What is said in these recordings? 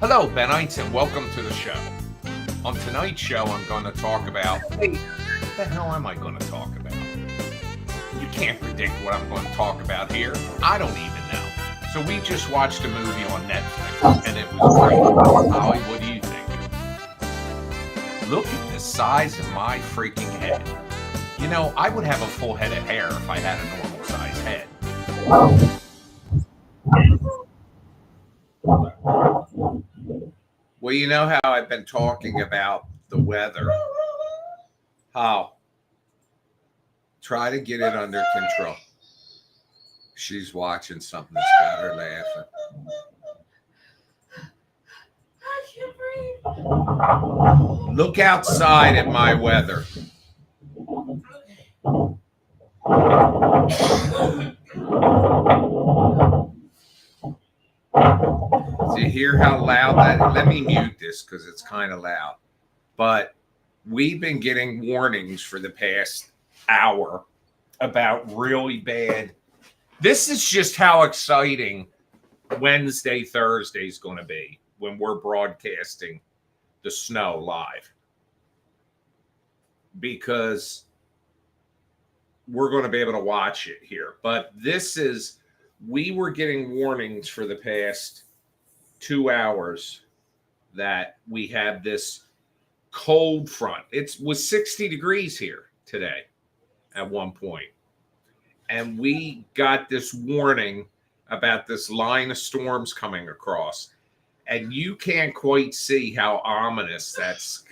Hello, Benites, and welcome to the show. On tonight's show, I'm going to talk about. Wait, what the hell am I going to talk about? You can't predict what I'm going to talk about here. I don't even know. So we just watched a movie on Netflix, and it was great. Holly, what do you think? Look at the size of my freaking head. You know, I would have a full head of hair if I had a normal size head. Well, you know how I've been talking about the weather. How? Try to get it under control. She's watching something that's got her laughing. I can't breathe. Look outside at my weather. Do you hear how loud that is? Let me mute this because it's kind of loud. But we've been getting warnings for the past hour about really bad. This is just how exciting Wednesday, Thursday is going to be when we're broadcasting the snow live. Because we're going to be able to watch it here. But we were getting warnings for the past 2 hours that we have this cold front. It was 60 degrees here today at one point. And we got this warning about this line of storms coming across. And you can't quite see how ominous that's.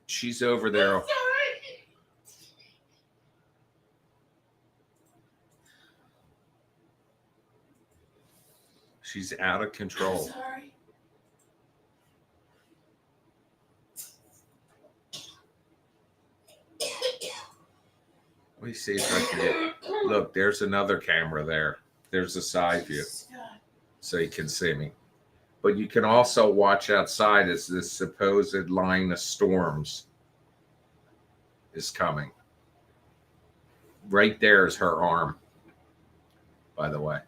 She's over there. She's out of control. Sorry. Let me see if I can get. Look, there's another camera there. There's a side view, so you can see me. But you can also watch outside as this supposed line of storms is coming. Right there is her arm, by the way.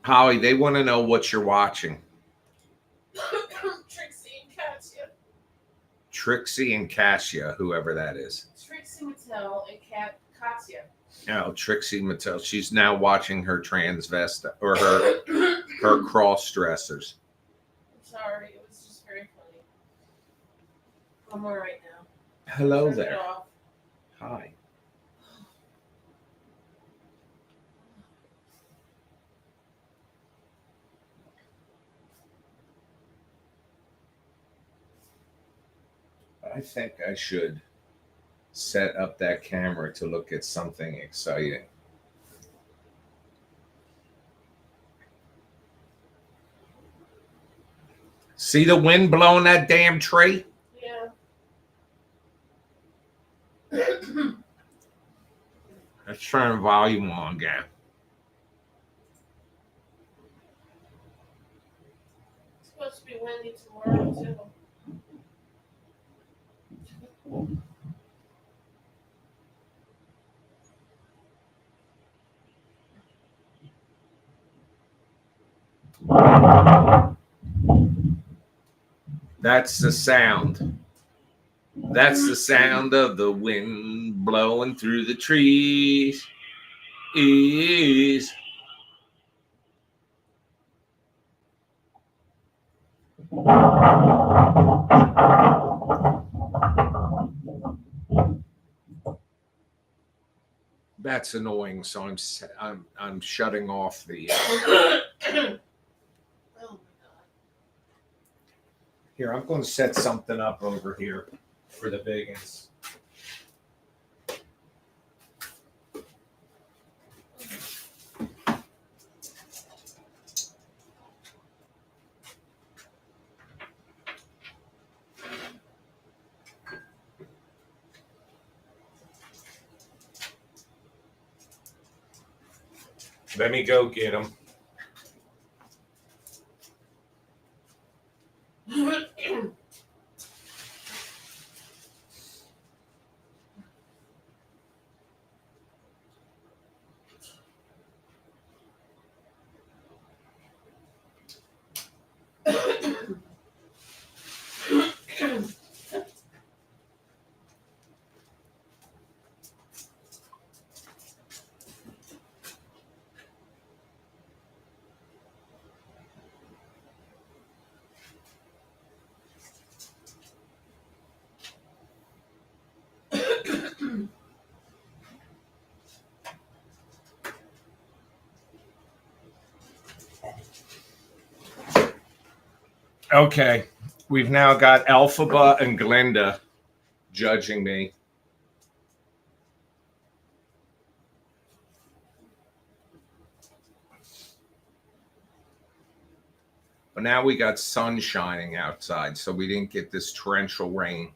Holly, they want to know what you're watching. Trixie and Cassia, whoever that is. Trixie Mattel and Katya. Oh, Trixie Mattel. She's now watching her transvestite or her cross dressers. I'm sorry, it was just very funny. I'm all right now. Hello there. Hi. I think I should set up that camera to look at something exciting. See the wind blowing that damn tree? Yeah. Let's turn the volume on again. It's supposed to be windy tomorrow, too. That's the sound. That's the sound of the wind blowing through the trees. That's annoying. So I'm shutting off the. Oh my God. Here, I'm going to set something up over here for the biggins. Let me go get them. Okay, we've now got Elphaba and Glinda judging me. But now we got sun shining outside, so we didn't get this torrential rain.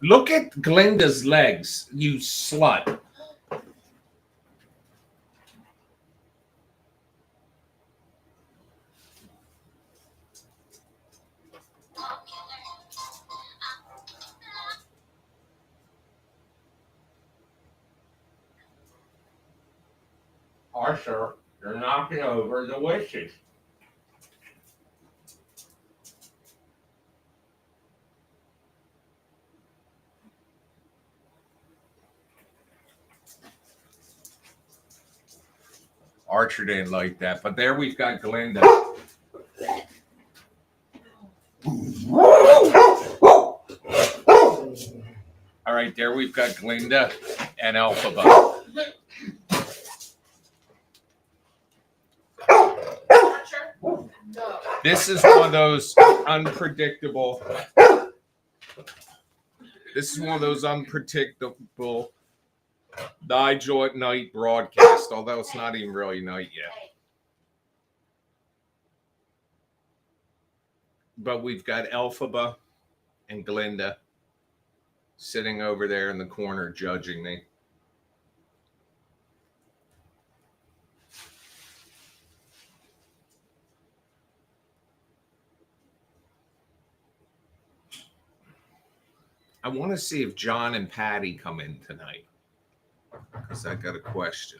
Look at Glinda's legs, you slut. Arthur, you're knocking over the wishes. Archer didn't like that, but there we've got Glinda. All right, there we've got Glinda and Elphaba. This is one of those unpredictable. This is one of those unpredictable Nigel at night broadcast, although it's not even really night yet. But we've got Elphaba and Glinda sitting over there in the corner judging me. I want to see if John and Patty come in tonight, because I got a question.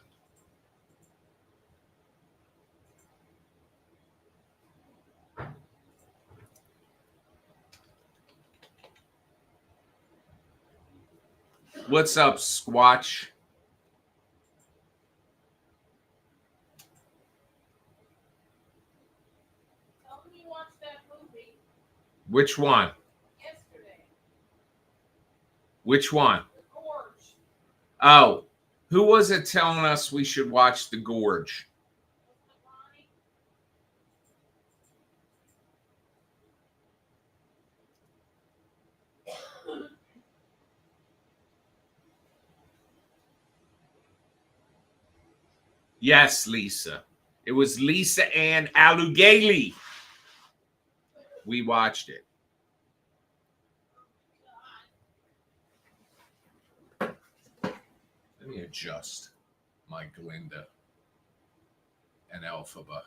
What's up, Squatch? Tell me you watched that movie Which one? yesterday. Which one? The Gorge. Oh, who was it telling us we should watch The Gorge? Was it Lonnie? Yes, Lisa. It was Lisa Ann Alugali. We watched it. Let me adjust my Glinda and Elphaba.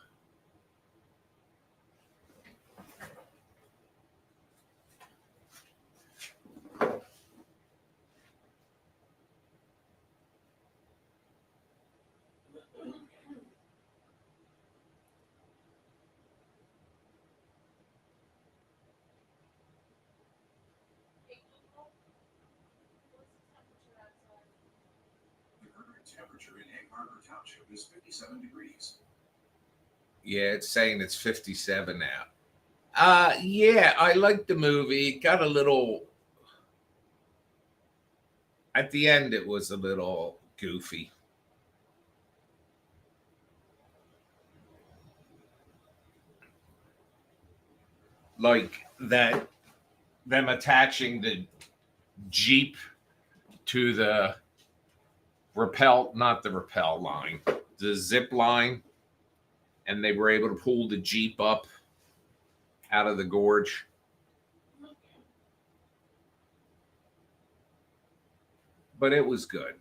Temperature in Egg Harbor Township is 57 degrees. Yeah, it's saying it's 57 now. Yeah, I liked the movie. It got a little. At the end, it was a little goofy. Like that, them attaching the Jeep to the not the rappel line, the zip line, and they were able to pull the Jeep up out of the gorge. but it was good.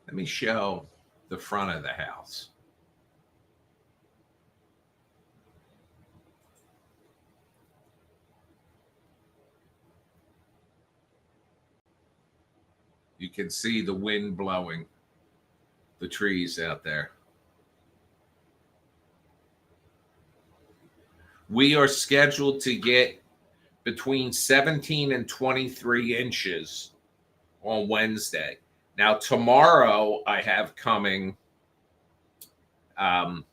Let me show the front of the house. You can see the wind blowing the trees out there. We are scheduled to get between 17 and 23 inches on Wednesday. Now, tomorrow I have coming. Let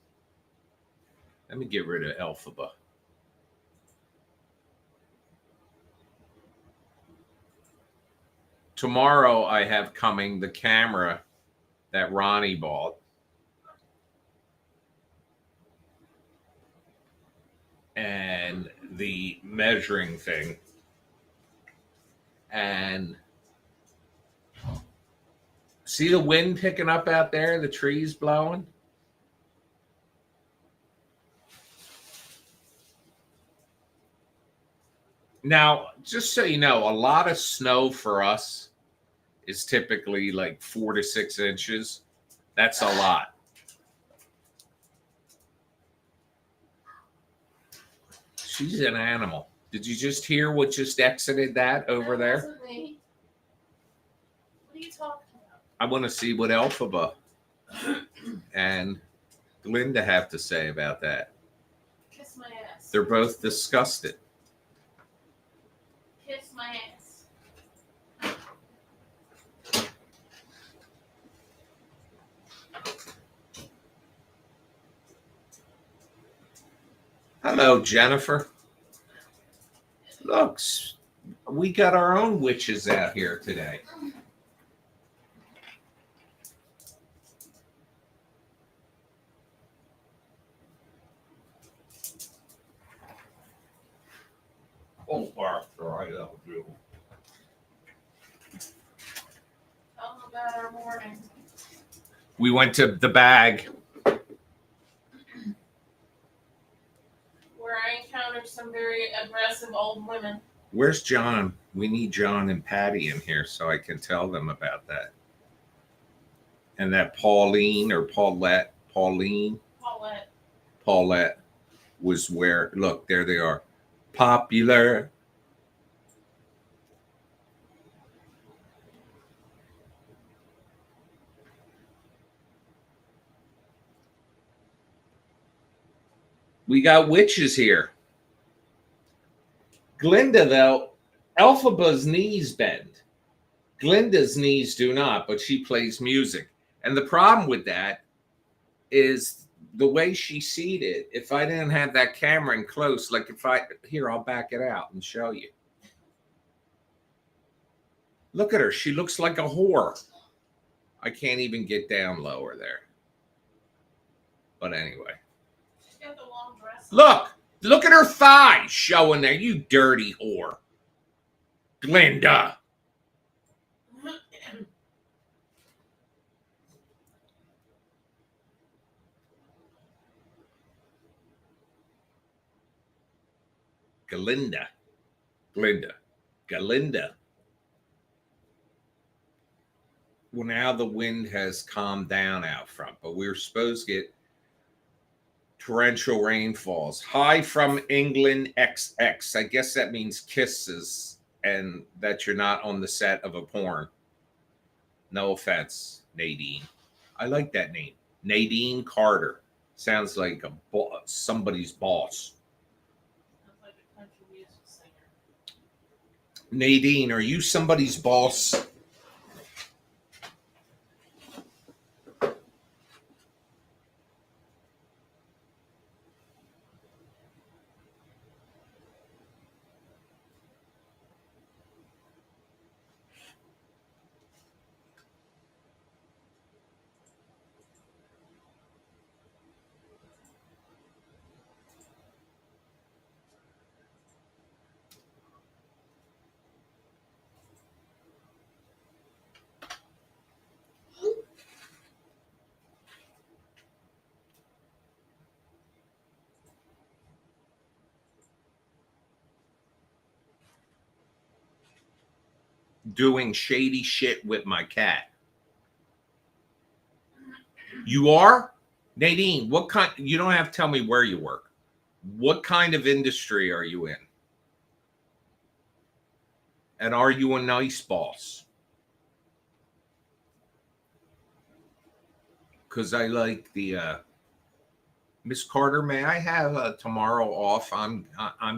me get rid of Elphaba. Tomorrow I have coming the camera that Ronnie bought. And the measuring thing. And see the wind picking up out there, the trees blowing? Now, just so you know, a lot of snow for us is typically like 4 to 6 inches. That's a lot. She's an animal. Did you just hear what just exited that over there? Wasn't me. What are you talking about? I want to see what Elphaba and Glinda have to say about that. Kiss my ass. They're both disgusted. Kiss my ass. Hello, Jennifer. Look, we got our own witches out here today. Oh, Arthur, I love you. Tell them about our morning. We went to the bag. Where I encountered some very aggressive old women. Where's John? We need John and Patty in here so I can tell them about that. And that Pauline Paulette was where, look, there they are. Popular. We got witches here. Glinda, though, Elphaba's knees bend. Glinda's knees do not, but she plays music. And the problem with that is the way she's seated. If I didn't have that camera in close, like here, I'll back it out and show you. Look at her. She looks like a whore. I can't even get down lower there. But anyway. She's got the long dress. Look at her thighs showing there, you dirty whore. Glinda. Glinda. Well, now the wind has calmed down out front, but we were supposed to get torrential rainfalls. Hi from England XX. I guess that means kisses and that you're not on the set of a porn. No offense, Nadine. I like that name. Nadine Carter. Sounds like somebody's boss. Sounds like a country music singer. Nadine, are you somebody's boss? doing shady shit with my cat. You are? Nadine, what kind? You don't have to tell me where you work. What kind of industry are you in? And are you a nice boss? Because I like the Miss Carter. May I have tomorrow off? I'm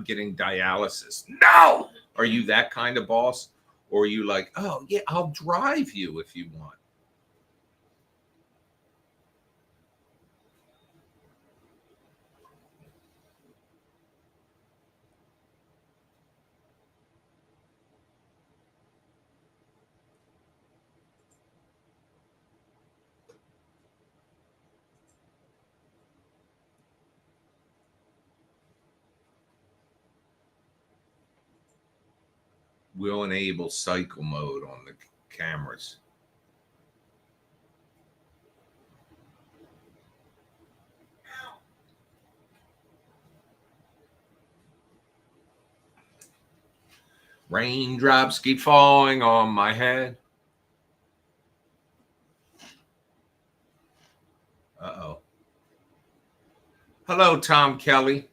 getting dialysis. No. Are you that kind of boss, or are you like, oh yeah, I'll drive you if you want? We'll enable cycle mode on the cameras. Raindrops keep falling on my head. Uh-oh. Hello, Tom Kelly.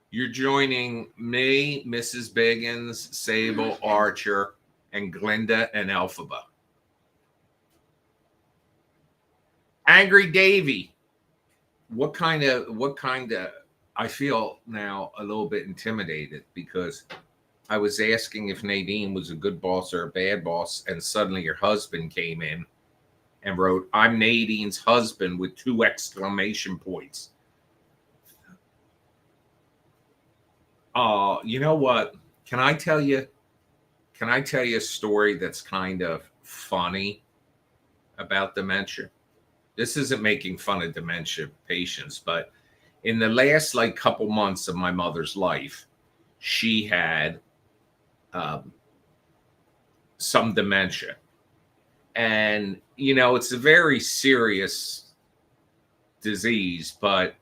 You're joining me, Mrs. Biggins, Sable, Archer, and Glinda and Elphaba. Angry Davy. What kind of I feel now a little bit intimidated because I was asking if Nadine was a good boss or a bad boss, and suddenly your husband came in and wrote, I'm Nadine's husband with 2 exclamation points. You know what? Can I tell you a story that's kind of funny about dementia? This isn't making fun of dementia patients, but in the last couple months of my mother's life, she had some dementia. And, it's a very serious disease, but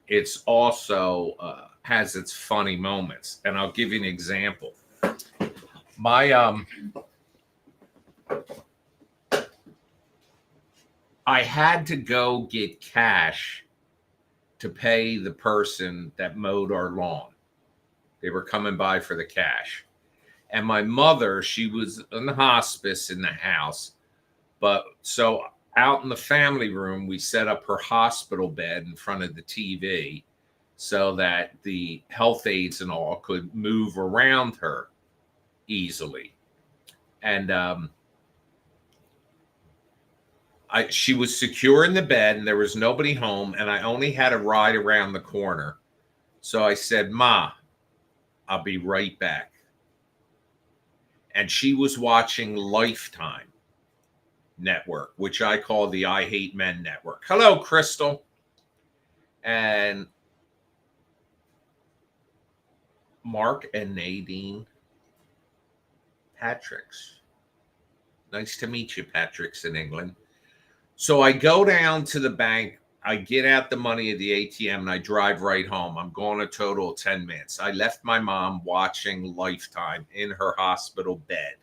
it's also has its funny moments. And I'll give you an example. I had to go get cash to pay the person that mowed our lawn. They were coming by for the cash. And my mother, she was in the hospice in the house. But so out in the family room, we set up her hospital bed in front of the TV so that the health aides and all could move around her easily. And she was secure in the bed and there was nobody home. And I only had a ride around the corner. So I said, Ma, I'll be right back. And she was watching Lifetime Network, which I call the I Hate Men Network. Hello, Crystal. And Mark and Nadine Patrick's. Nice to meet you, Patrick's in England. So I go down to the bank. I get out the money at the ATM and I drive right home. I'm going a total of 10 minutes. I left my mom watching Lifetime in her hospital bed.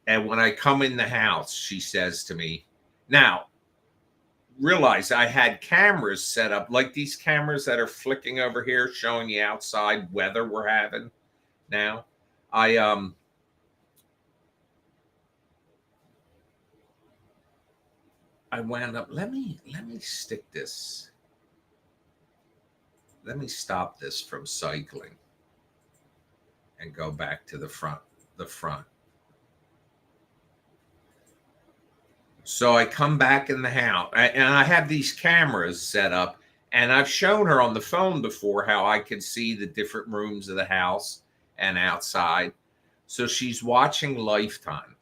And when I come in the house, she says to me, now, realize I had cameras set up, like these cameras that are flicking over here, showing you outside weather we're having now. I wound up, let me stick this. Let me stop this from cycling and go back to the front. So I come back in the house and I have these cameras set up, and I've shown her on the phone before how I can see the different rooms of the house and outside. So she's watching Lifetime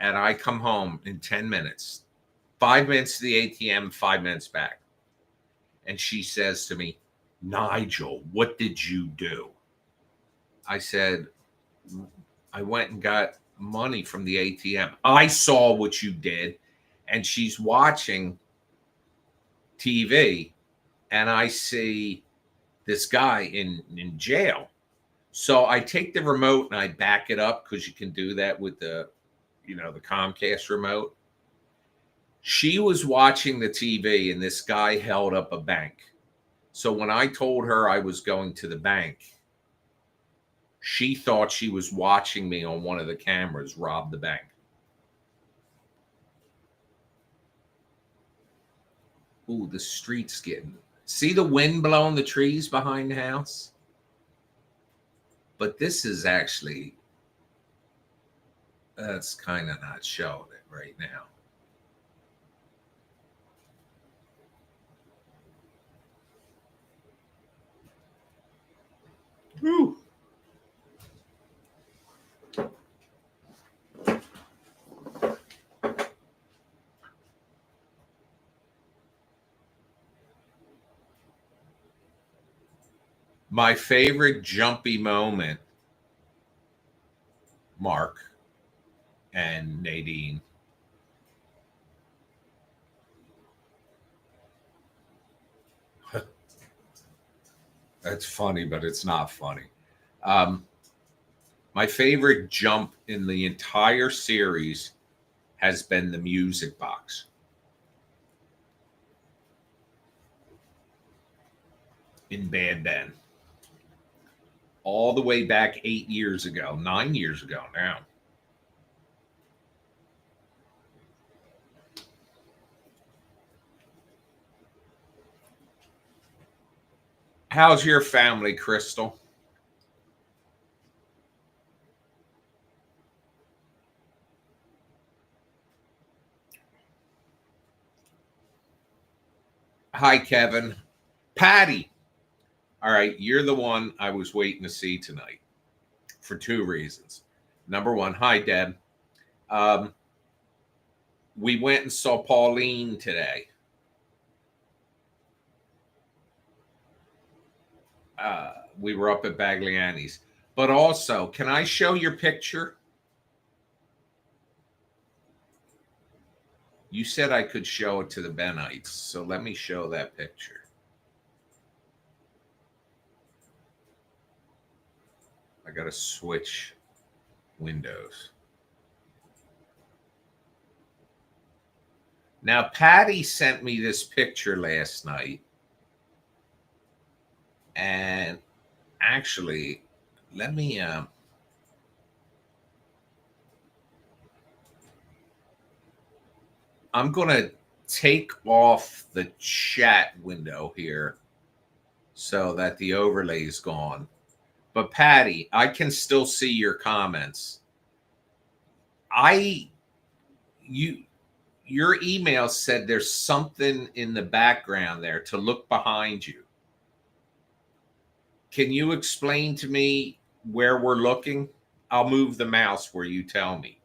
and I come home in 10 minutes, 5 minutes to the ATM, 5 minutes back. And she says to me, Nigel, what did you do? I said, I went and got money from the ATM. I saw what you did. And she's watching TV and I see this guy in jail. So I take the remote and I back it up because you can do that with the, the Comcast remote. She was watching the TV and this guy held up a bank. So when I told her I was going to the bank, she thought she was watching me on one of the cameras rob the bank. Ooh, the street's getting. See the wind blowing the trees behind the house? But this is actually, that's kind of not showing it right now. Whew. My favorite jumpy moment, Mark and Nadine. That's funny, but it's not funny. Um, my favorite jump in the entire series has been the music box. In Bad Ben. All the way back 8 years ago, 9 years ago now. How's your family, Crystal? Hi, Kevin. Patty. All right, you're the one I was waiting to see tonight for two reasons. Number one, hi, Deb. Um, we went and saw Pauline today. We were up at Bagliani's. But also, can I show your picture? You said I could show it to the Benites, so let me show that picture. I got to switch windows. Now, Patty sent me this picture last night. And actually, let me I'm going to take off the chat window here so that the overlay is gone. But Patty, I can still see your comments. Your email said there's something in the background there to look behind you. Can you explain to me where we're looking? I'll move the mouse where you tell me.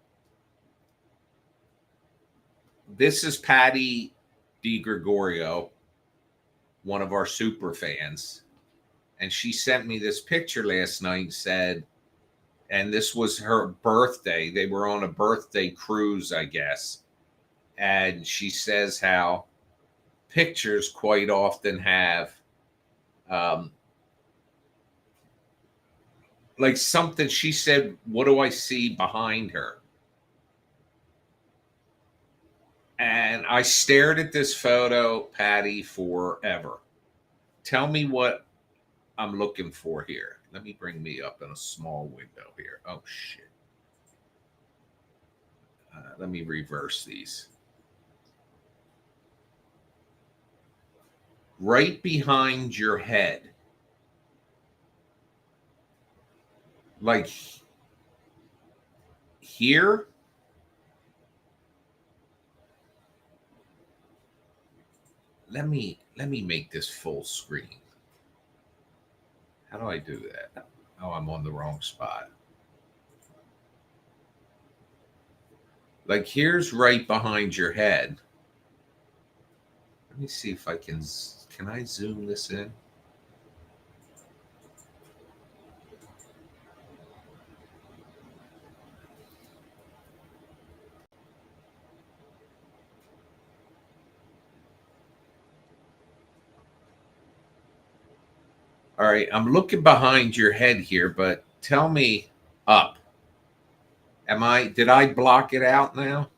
This is Patty DiGregorio, one of our super fans. And she sent me this picture last night and said, and this was her birthday. They were on a birthday cruise, I guess. And she says how pictures quite often have like something. She said, what do I see behind her? And I stared at this photo, Patty, forever. Tell me what I'm looking for here. Let me bring me up in a small window here. Oh, shit. Let me reverse these. Right behind your head. Like here. Let me make this full screen. How do I do that? Oh, I'm on the wrong spot. Like here's right behind your head. Let me see if I can I zoom this in? All right, I'm looking behind your head here, but tell me up. Did I block it out now?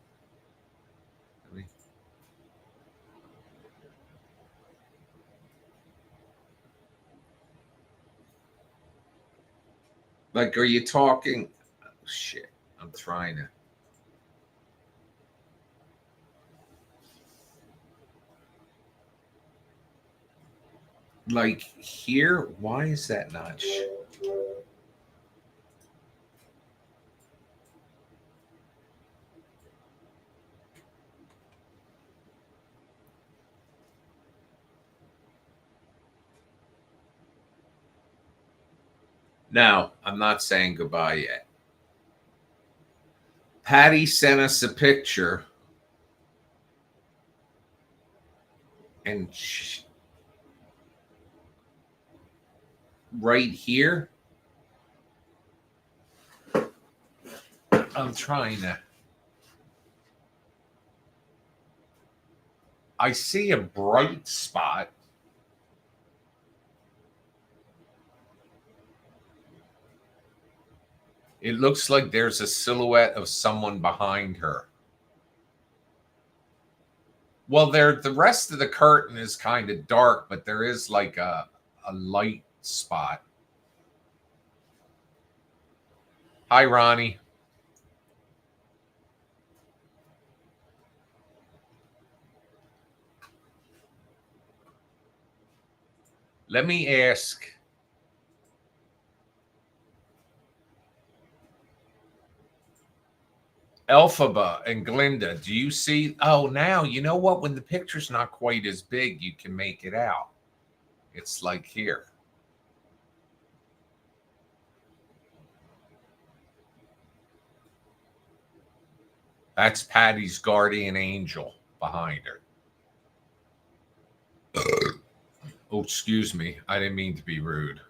Like, are you talking? Oh, shit, I'm trying to. Like here, why is that not? No, I'm not saying goodbye yet. Patty sent us a picture, and right here, I'm trying to. I see a bright spot. It looks like there's a silhouette of someone behind her. Well, the rest of the curtain is kind of dark, but there is like a light spot. Hi, Ronnie. Let me ask. Elphaba and Glinda, do you see? Oh, now you know what? When the picture's not quite as big, you can make it out. It's like here. That's Patty's guardian angel behind her. Oh, excuse me. I didn't mean to be rude.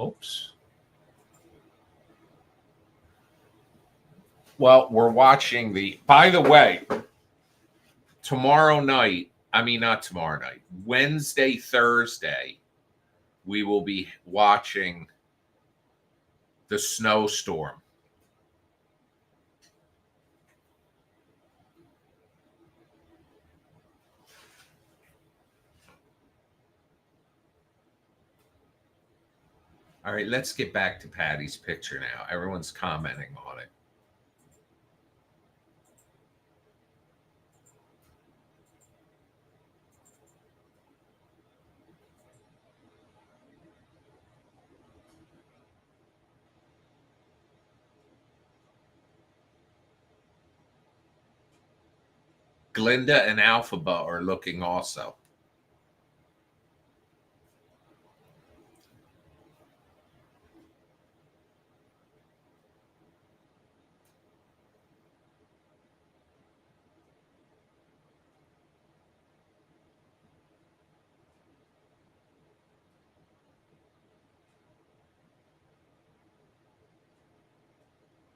Oops. Well, we're watching by the way, tomorrow night, I mean, not tomorrow night, Wednesday, Thursday, we will be watching the snowstorm. All right, let's get back to Patty's picture now. Everyone's commenting on it. Glinda and Alphaba are looking also.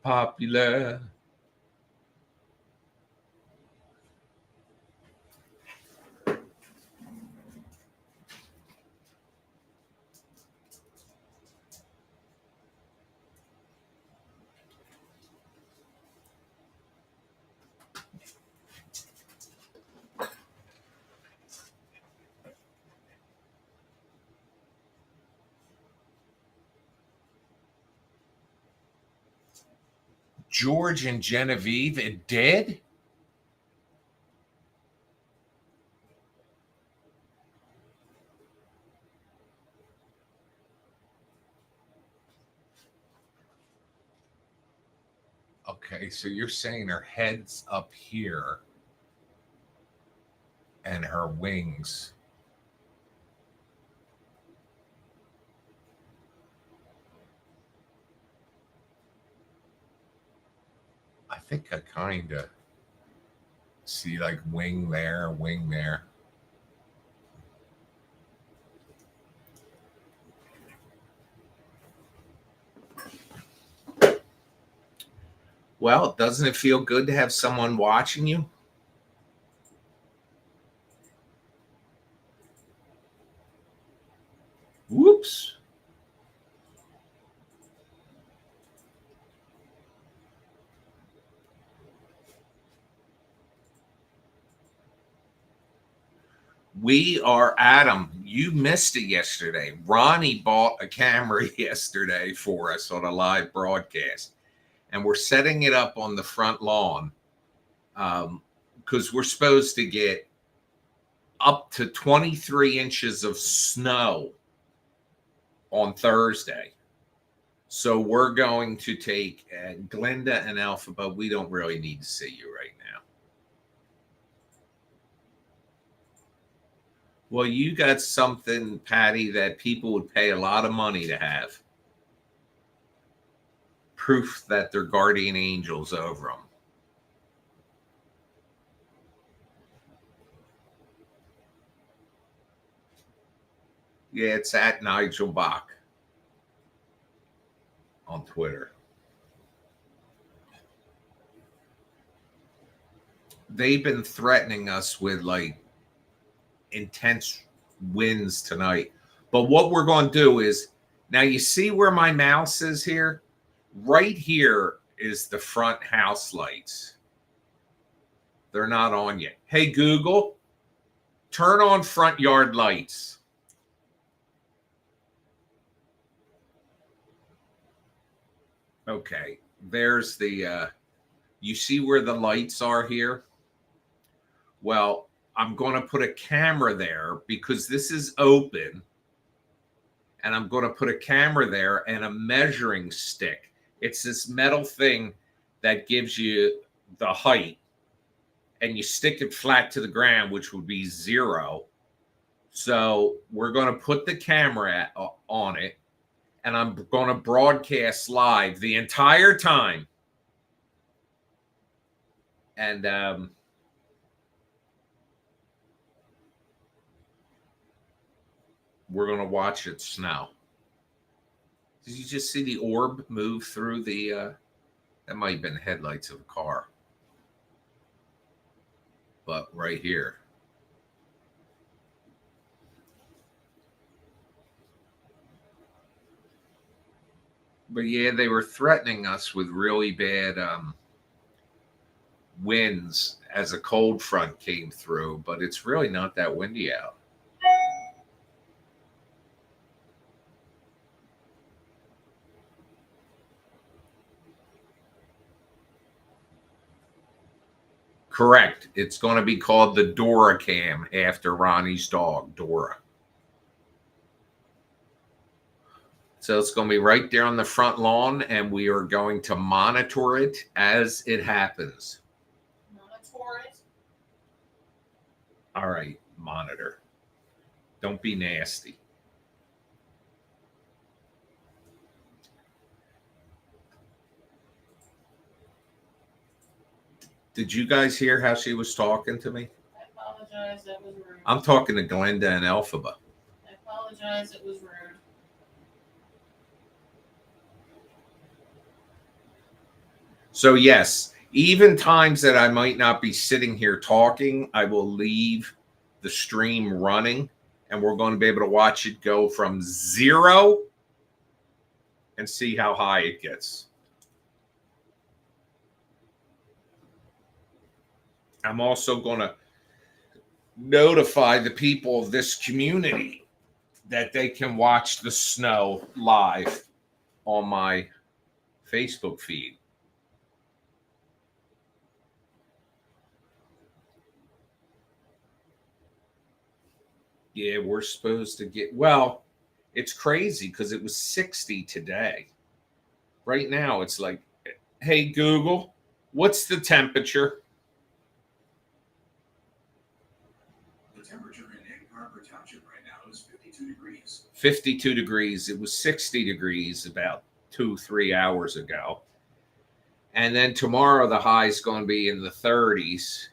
Popular. George and Genevieve are dead? Okay, so you're saying her head's up here and her wings. I think I kind of see like wing there, wing there. Well, doesn't it feel good to have someone watching you? Whoops. We are Adam. You missed it yesterday. Ronnie bought a camera yesterday for us on a live broadcast, and we're setting it up on the front lawn because we're supposed to get up to 23 inches of snow on Thursday. So we're going to take Glenda and Alpha, but we don't really need to see you right now. Well, you got something, Patty, that people would pay a lot of money to have. Proof that they're guardian angels over them. Yeah, it's at Nigel Bach on Twitter. They've been threatening us with like intense winds tonight. But what we're going to do is, now you see where my mouse is here? Right here is the front house lights. They're not on yet. Hey, Google, turn on front yard lights. Okay, there's the, you see where the lights are here? Well, I'm going to put a camera there because this is open. And I'm going to put a camera there and a measuring stick. It's this metal thing that gives you the height. And you stick it flat to the ground, which would be 0. So we're going to put the camera on it. And I'm going to broadcast live the entire time. And we're going to watch it snow. Did you just see the orb move through the, that might have been headlights of a car. But right here. But yeah, they were threatening us with really bad winds as a cold front came through, but it's really not that windy out. Correct. It's going to be called the Dora Cam after Ronnie's dog, Dora. So it's going to be right there on the front lawn, and we are going to monitor it as it happens. Monitor it. All right, monitor. Don't be nasty. Did you guys hear how she was talking to me? I apologize. That was rude. I'm talking to Glenda and Elphaba. I apologize. It was rude. So yes, even times that I might not be sitting here talking, I will leave the stream running, and we're going to be able to watch it go from 0 and see how high it gets. I'm also going to notify the people of this community that they can watch the snow live on my Facebook feed. Yeah, we're supposed to get, well, it's crazy because it was 60 today. Right now, it's like, hey, Google, what's the temperature? The temperature in Egg Harbor Township right now is 52 degrees. 52 degrees. It was 60 degrees about 2-3 hours ago. And then tomorrow, the high is going to be in the 30s.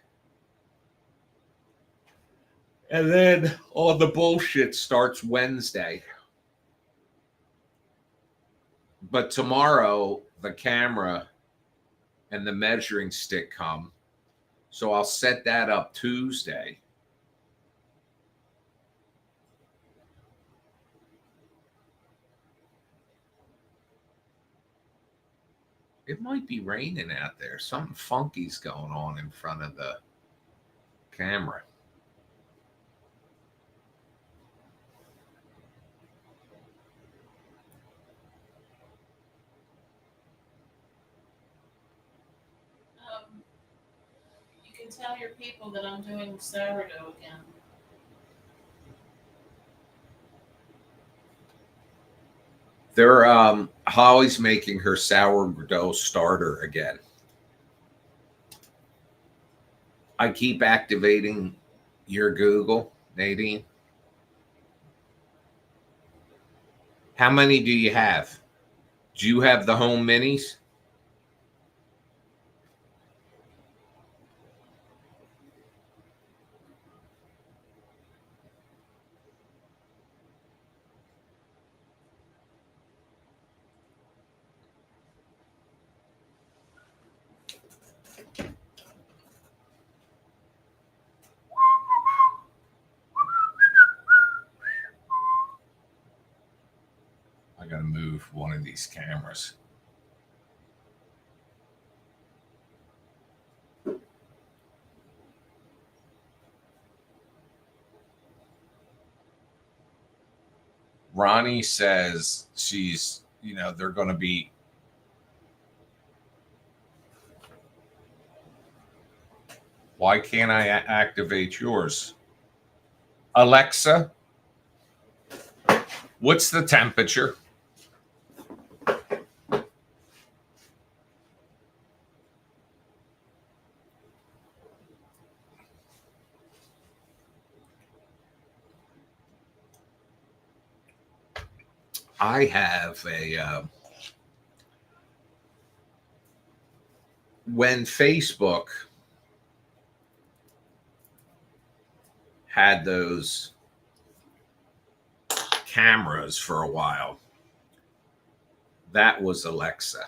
And then all the bullshit starts Wednesday. But tomorrow, the camera and the measuring stick come. So I'll set that up Tuesday. It might be raining out there. Something funky's going on in front of the camera. You can tell your people that I'm doing sourdough again. They're Holly's making her sourdough starter again. I keep activating your Google, Nadine. How many do you have? Do you have the home minis? I gotta move one of these cameras. Ronnie says she's, they're going to be. Why can't I activate yours? Alexa, what's the temperature? I have when Facebook had those cameras for a while, that was Alexa.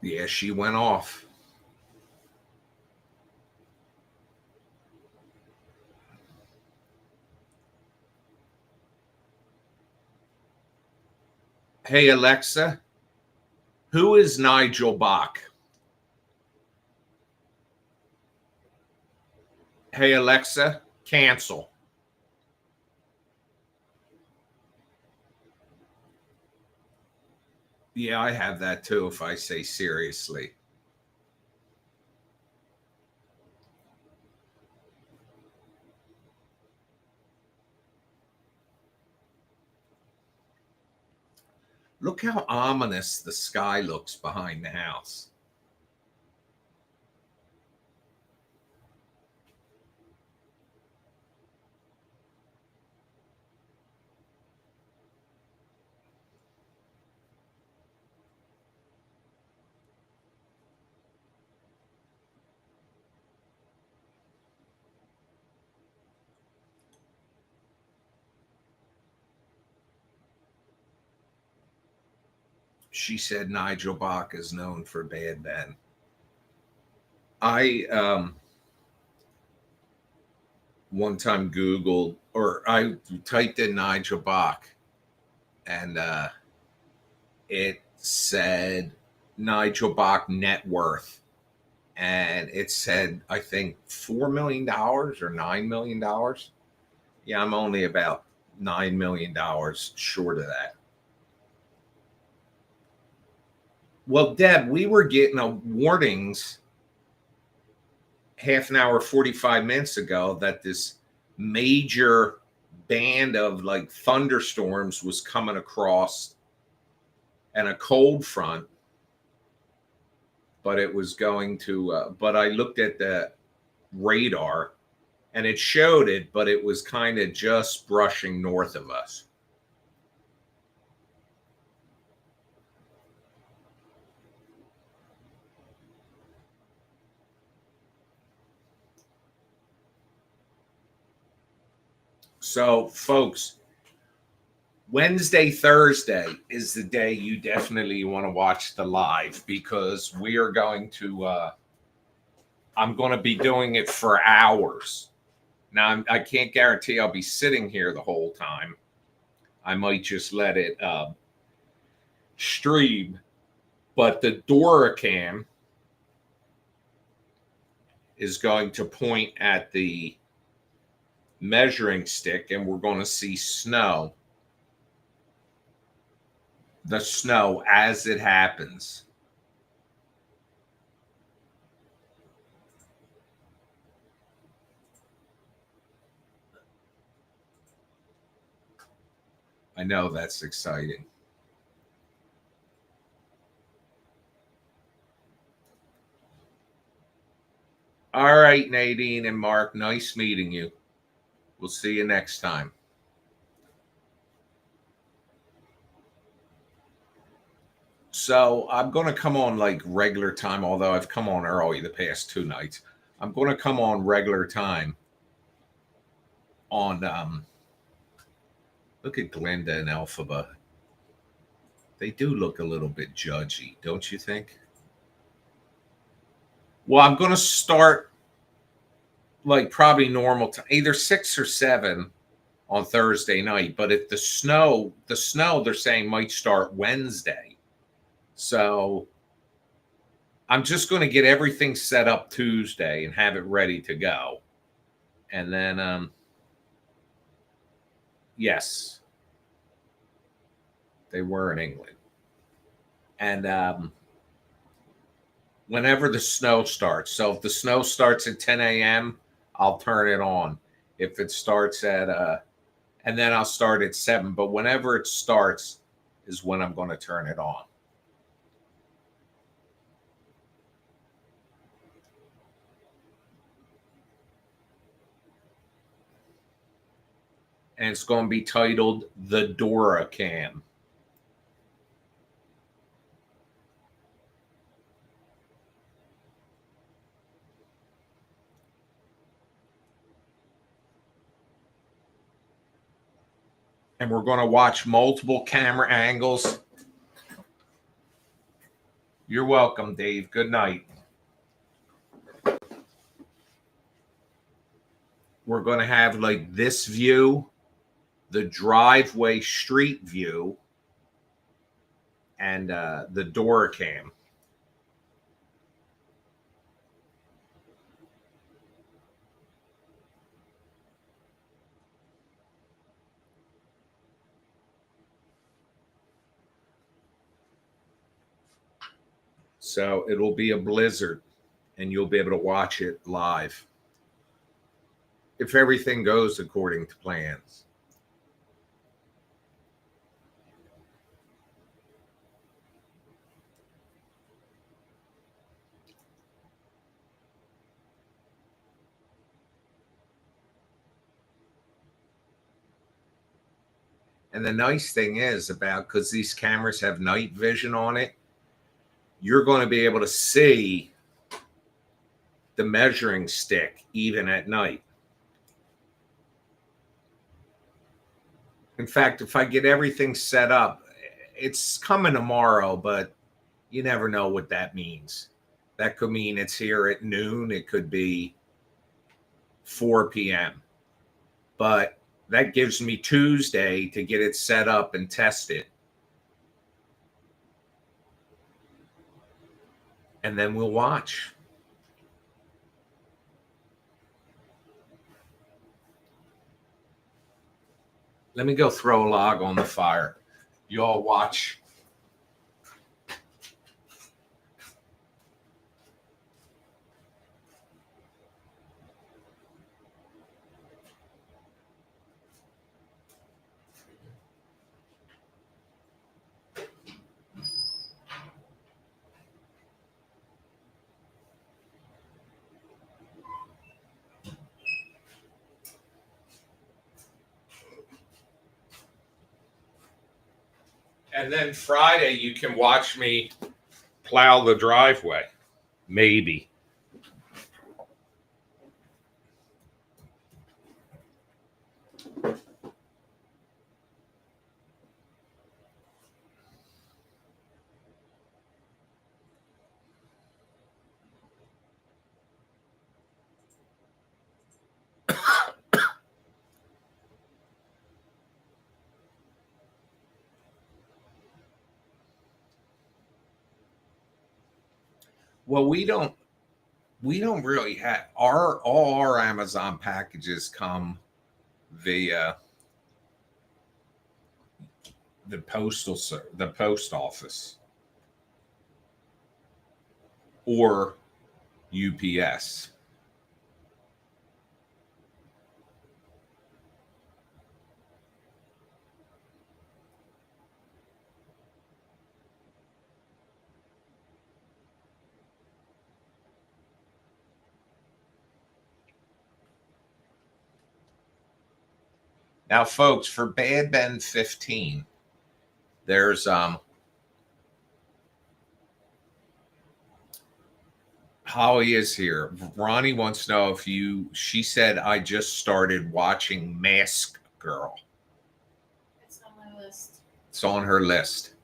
Yeah, she went off. Hey, Alexa, who is Nigel Bach? Hey, Alexa, cancel. Yeah, I have that too if I say seriously. Look how ominous the sky looks behind the house. She said Nigel Bach is known for bad men. I one time Googled, or I typed in Nigel Bach, and it said Nigel Bach net worth, and it said I think $4 million or $9 million. Yeah, I'm only about $9 million short of that. Well, Deb, we were getting warnings half an hour, 45 minutes ago that this major band of like thunderstorms was coming across and a cold front, but it was going to, but I looked at the radar and it showed it, but it was kind of just brushing north of us. So, folks, Wednesday, Thursday is the day you definitely want to watch the live because we are going to, I'm going to be doing it for hours. Now, I can't guarantee I'll be sitting here the whole time. I might just let it stream. But the Doracam is going to point at the measuring stick, and we're going to see snow. The snow as it happens. I know that's exciting. All right, Nadine and Mark, nice meeting you. We'll see you next time. So I'm going to come on like regular time, although I've come on early the past 2 nights. I'm going to come on regular time on, look at Glenda and Elphaba. They do look a little bit judgy, don't you think? Well, I'm going to start like probably normal time, either 6 or 7 on Thursday night. But if the snow they're saying might start Wednesday. So I'm just going to get everything set up Tuesday and have it ready to go. And then, yes, they were in England. And whenever the snow starts, so if the snow starts at 10 a.m., I'll turn it on. If it starts at, and then I'll start at 7. But whenever it starts is when I'm going to turn it on. And it's going to be titled The Doracam. And we're going to watch multiple camera angles. You're welcome, Dave. Good night. We're going to have like this view, the driveway street view, and the Doracam. So it'll be a blizzard, and you'll be able to watch it live if everything goes according to plans. And the nice thing is about, because these cameras have night vision on it, you're going to be able to see the measuring stick even at night. In fact, if I get everything set up, it's coming tomorrow, but you never know what that means. That could mean it's here at noon. It could be 4 p.m. But that gives me Tuesday to get it set up and test it. And then we'll watch. Let me go throw a log on the fire. You all watch. And then Friday, you can watch me plow the driveway. Maybe. Well, we don't really have all our Amazon packages come via the post office or UPS. Now, folks, for Bad Ben 15, there's Holly is here. Ronnie wants to know if she said I just started watching Mask Girl. It's on my list. It's on her list.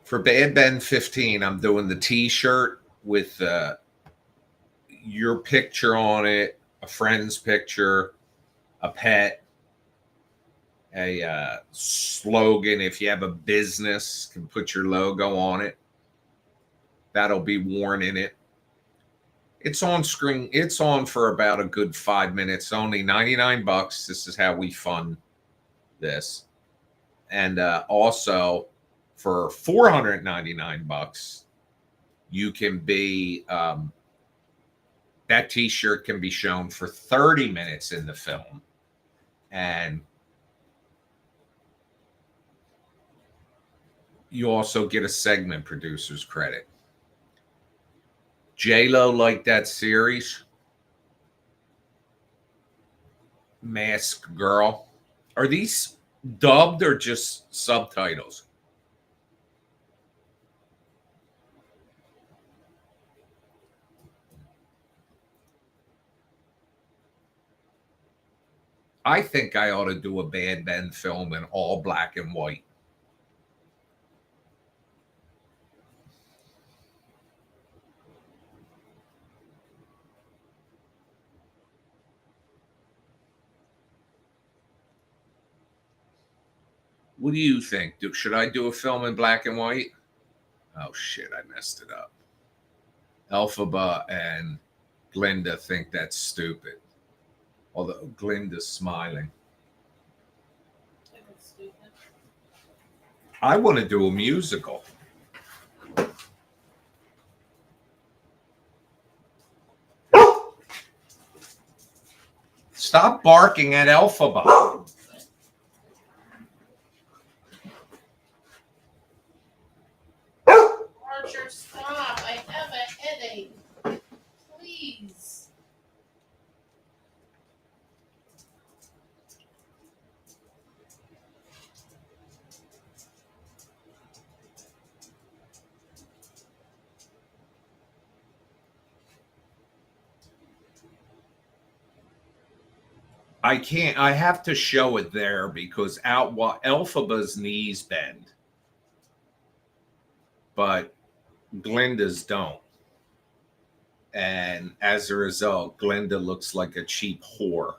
For Bad Ben 15, I'm doing the t-shirt with your picture on it, a friend's picture, a pet, a slogan. If you have a business, can put your logo on it. That'll be worn in it. It's on screen. It's on for about a good 5 minutes. Only $99. This is how we fund this. And also for $499, you can be that t-shirt can be shown for 30 minutes in the film. And you also get a segment producer's credit. J-Lo liked that series, Mask Girl. Are these dubbed or just subtitles? I think I ought to do a Bad Ben film in all black and white. What do you think? Should I do a film in black and white? Oh shit, I messed it up. Elphaba and Glinda think that's stupid. Although Glinda's smiling. It was stupid. I want to do a musical. Stop barking at Elphaba. Archer, stop. I have a headache. Please. I can't. I have to show it there because Elphaba's knees bend, but Glinda's don't. And as a result, Glinda looks like a cheap whore.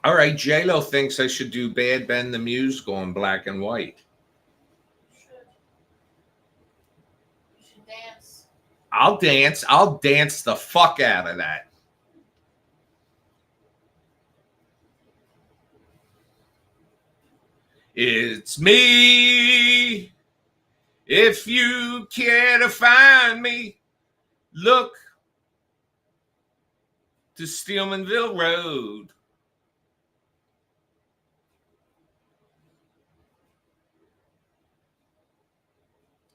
All right, J-Lo thinks I should do Bad Ben the musical in black and white. You should dance. I'll dance. I'll dance the fuck out of that. It's me. If you care to find me, look to Stillmanville Road.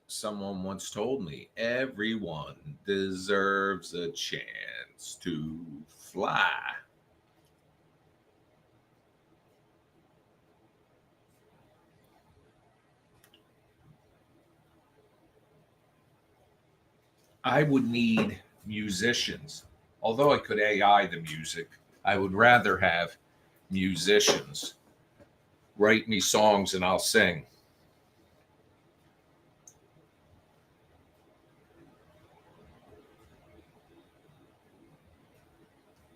Someone once told me everyone deserves a chance to fly. I would need musicians. Although I could AI the music, I would rather have musicians write me songs and I'll sing.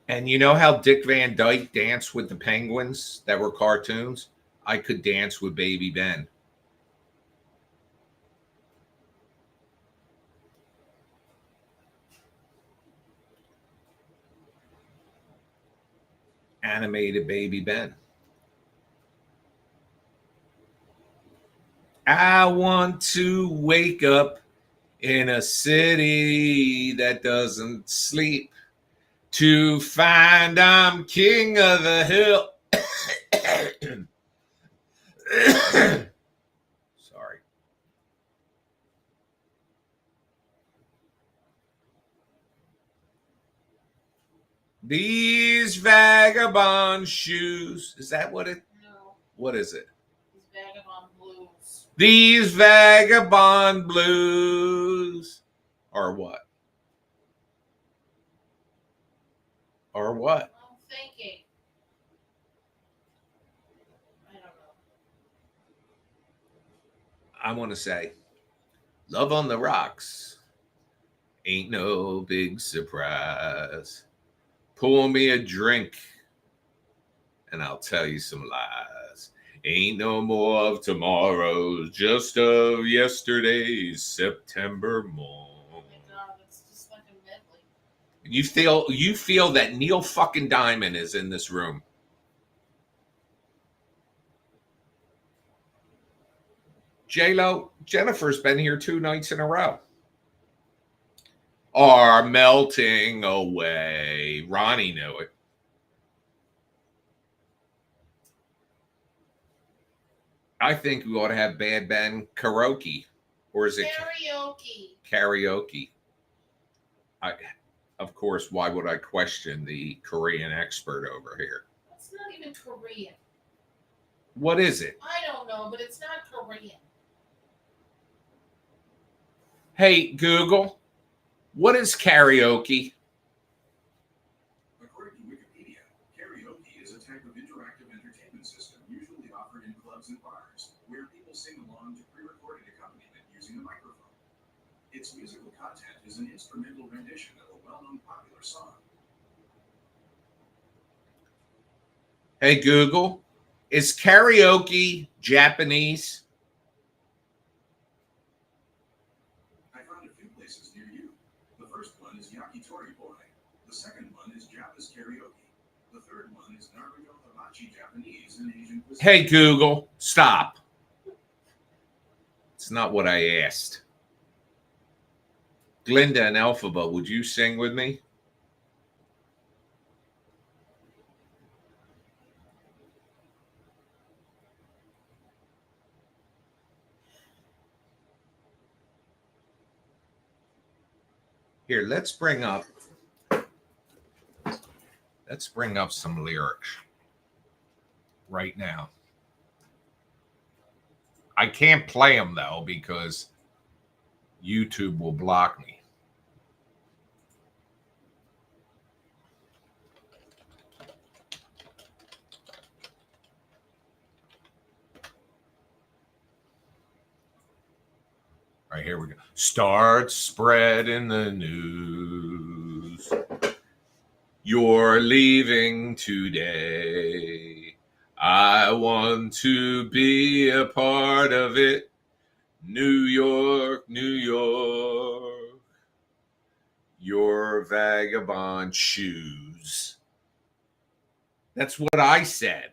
And you know how Dick Van Dyke danced with the penguins that were cartoons? I could dance with Baby Ben. Animated Baby Ben. I want to wake up in a city that doesn't sleep to find I'm king of the hill. Sorry. These vagabond shoes. Is that what it? No, What is it? these vagabond blues. These vagabond blues. Or what? Or what? I'm thinking. I don't know. I want to say, Love on the Rocks ain't no big surprise. Pour me a drink and I'll tell you some lies. Ain't no more of tomorrows, just of yesterday's September morn. Oh my god, it's just like a medley. You feel that Neil fucking Diamond is in this room. J-Lo, Jennifer's been here 2 nights in a row. Are melting away. Ronnie knew it. I think we ought to have Bad Ben karaoke. Or is it Karaoke. Of course, why would I question the Korean expert over here? It's not even Korean. What is it? I don't know, but it's not Korean. Hey, Google, what is karaoke? According to Wikipedia, karaoke is a type of interactive entertainment system usually offered in clubs and bars, where people sing along to pre-recorded accompaniment using a microphone. Its musical content is an instrumental rendition of a well-known popular song. Hey, Google, is karaoke Japanese? I found a few places near you. The first one is Yakitori Boy. The second one is Japa's karaoke. The third one is Naruto Hibachi Japanese and Asian cuisine. Hey, Google, stop. It's not what I asked. Glinda and Elphaba, would you sing with me? Here, let's bring up some lyrics right now. I can't play them though because YouTube will block me. All right, here we go. Start spreading the news. You're leaving today. I want to be a part of it. New York, New York. Your vagabond shoes. That's what I said.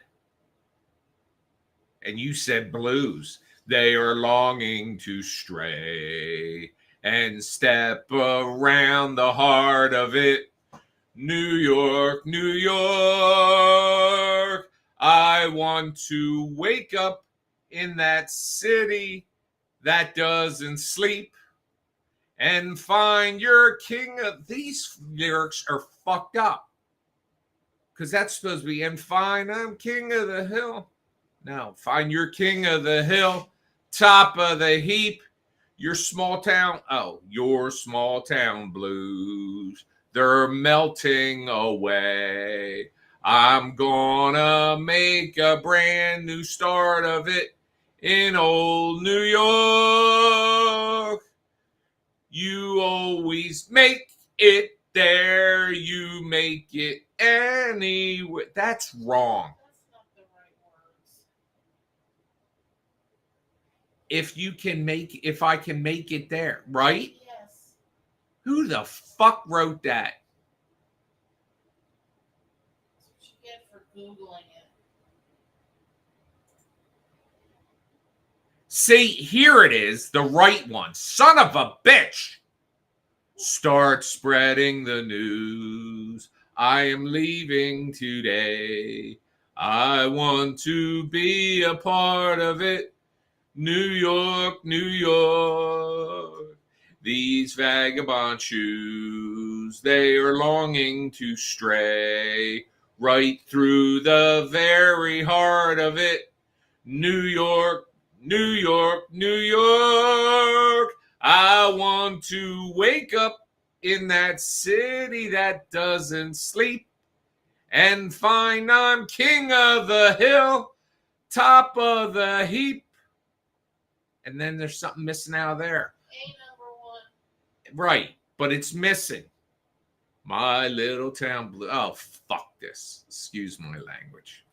And you said blues. They are longing to stray and step around the heart of it. New York, New York. I want to wake up in that city that doesn't sleep and find your king of... These lyrics are fucked up. Because that's supposed to be, and find I'm king of the hill. No, find your king of the hill, top of the heap, your small town blues. They're melting away. I'm gonna make a brand new start of it in old New York. You always make it There you make it anyway. That's wrong. That's not the right words. If I can make it there, right? Yes. Who the fuck wrote that? That's what you get for Googling it. See, here it is, the right one. Son of a bitch. Start spreading the news. I am leaving today. I want to be a part of it. New York, New York. These vagabond shoes, they are longing to stray right through the very heart of it. New York, New York, New York. I want to wake up in that city that doesn't sleep and find I'm king of the hill, top of the heap. And then there's something missing out of there. A number one. Right, but it's missing. My little town blue. Oh, fuck this. Excuse my language.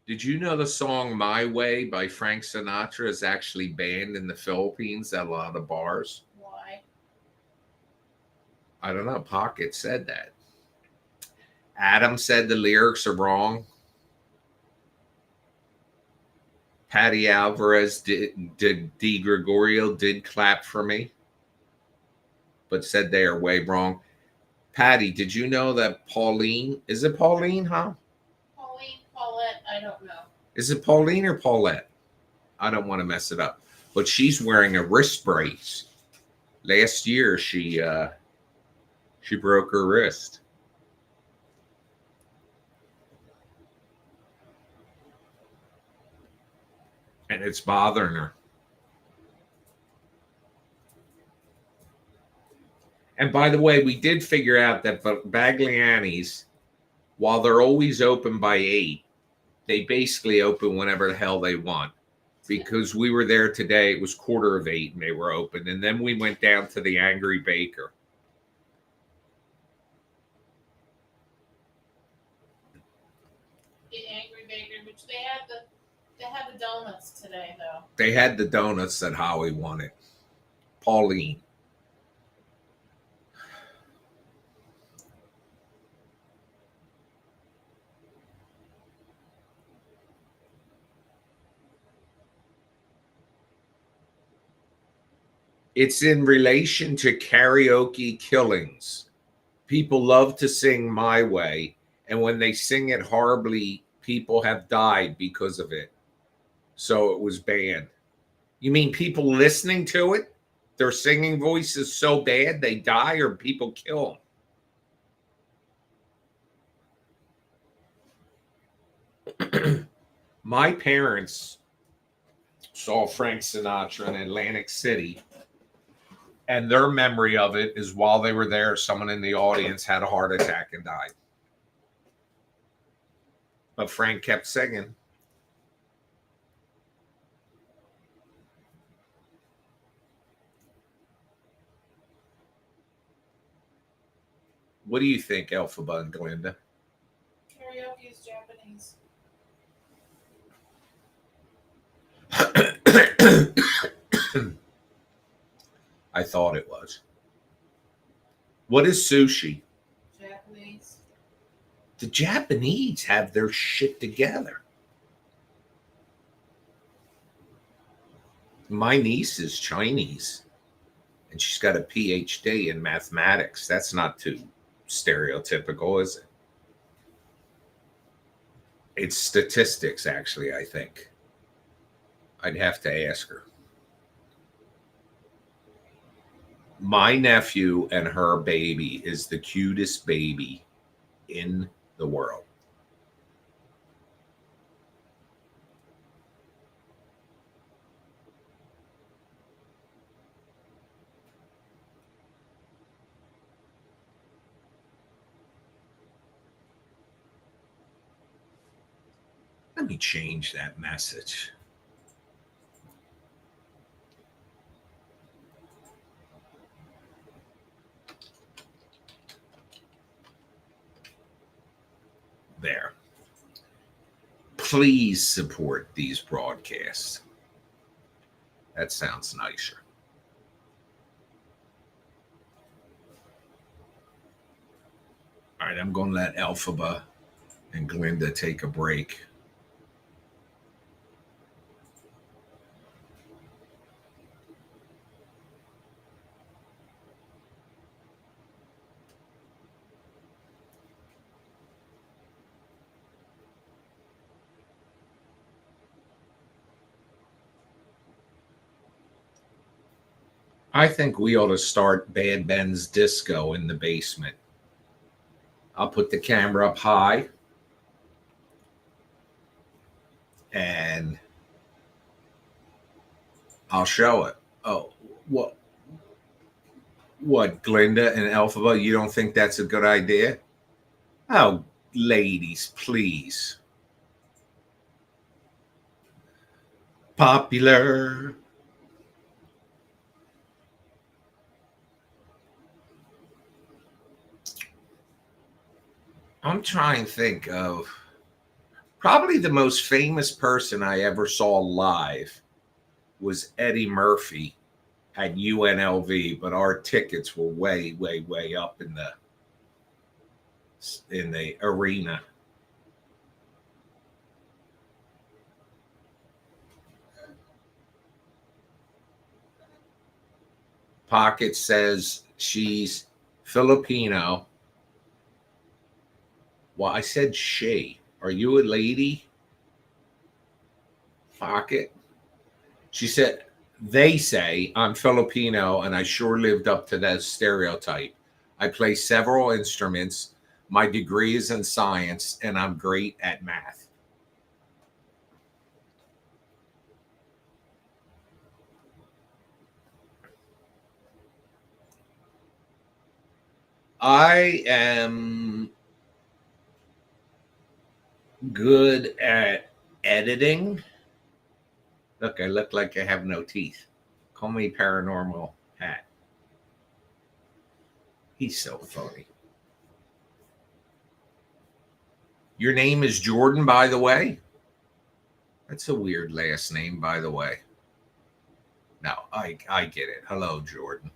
Did you know the song My Way by Frank Sinatra is actually banned in the Philippines at a lot of bars? Why? I don't know. Pocket said that. Adam said the lyrics are wrong. Patty Alvarez Di Gregorio did clap for me, but said they are way wrong. Patty, did you know that Pauline, is it Pauline, huh? Pauline, Paulette, I don't know. Is it Pauline or Paulette? I don't want to mess it up. But she's wearing a wrist brace. Last year she broke her wrist. And it's bothering her. And by the way, we did figure out that Bagliani's, while they're always open by 8, they basically open whenever the hell they want. Because we were there today, it was 7:45 and they were open. And then we went down to the Angry Baker. The Angry Baker, which they had the donuts today though. They had the donuts that Howie wanted. Pauline. It's in relation to karaoke killings. People love to sing My Way, and when they sing it horribly, people have died because of it. So it was banned. You mean people listening to it? Their singing voice is so bad they die, or people kill them? My parents saw Frank Sinatra in Atlantic City, and their memory of it is while they were there, someone in the audience had a heart attack and died. But Frank kept singing. What do you think, Elphaba and Glenda? Karaoke is Japanese. I thought it was. What is sushi? Japanese. The Japanese have their shit together. My niece is Chinese, and she's got a PhD in mathematics. That's not too stereotypical, is it? It's statistics, actually, I think. I'd have to ask her. My nephew and her baby is the cutest baby in the world. Let me change that message. There. Please support these broadcasts. That sounds nicer. All right, I'm going to let Elphaba and Glinda take a break. I think we ought to start Bad Ben's Disco in the basement. I'll put the camera up high and I'll show it. Oh, what, Glinda and Elphaba? You don't think that's a good idea? Oh, ladies, please. Popular. I'm trying to think of probably the most famous person I ever saw live was Eddie Murphy at UNLV, but our tickets were way, way, way up in the arena. Pocket says she's Filipino. Well, I said she. Are you a lady? Pocket. She said, they say I'm Filipino and I sure lived up to that stereotype. I play several instruments. My degree is in science and I'm great at math. I am good at editing. Look, I look like I have no teeth. Call me Paranormal Hat. He's so funny. Your name is Jordan, by the way? That's a weird last name, by the way. No, I get it. Hello, Jordan.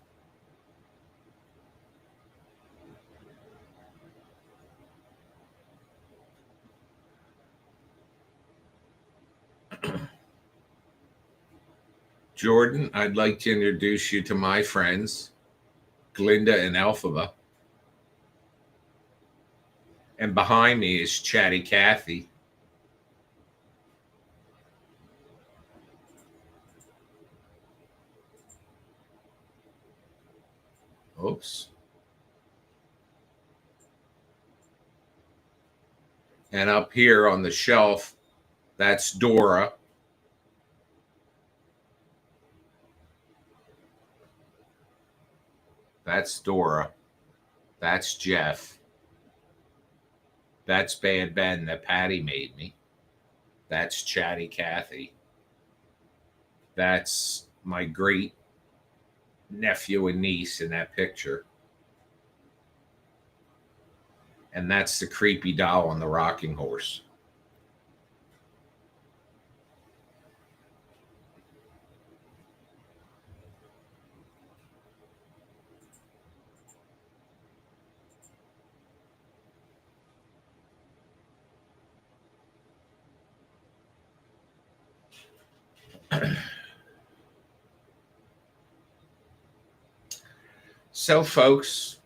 Jordan, I'd like to introduce you to my friends, Glinda and Elphaba. And behind me is Chatty Cathy. Oops. And up here on the shelf, that's Dora. That's Dora. That's Jeff. That's Bad Ben that Patty made me. That's Chatty Cathy. That's my great nephew and niece in that picture. And that's the creepy doll on the rocking horse. So, folks,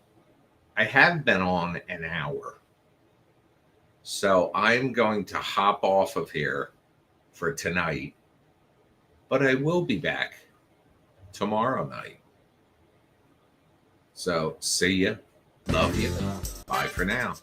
I have been on an hour. So I'm going to hop off of here for tonight. But I will be back tomorrow night. So, see ya. Love you. Bye for now.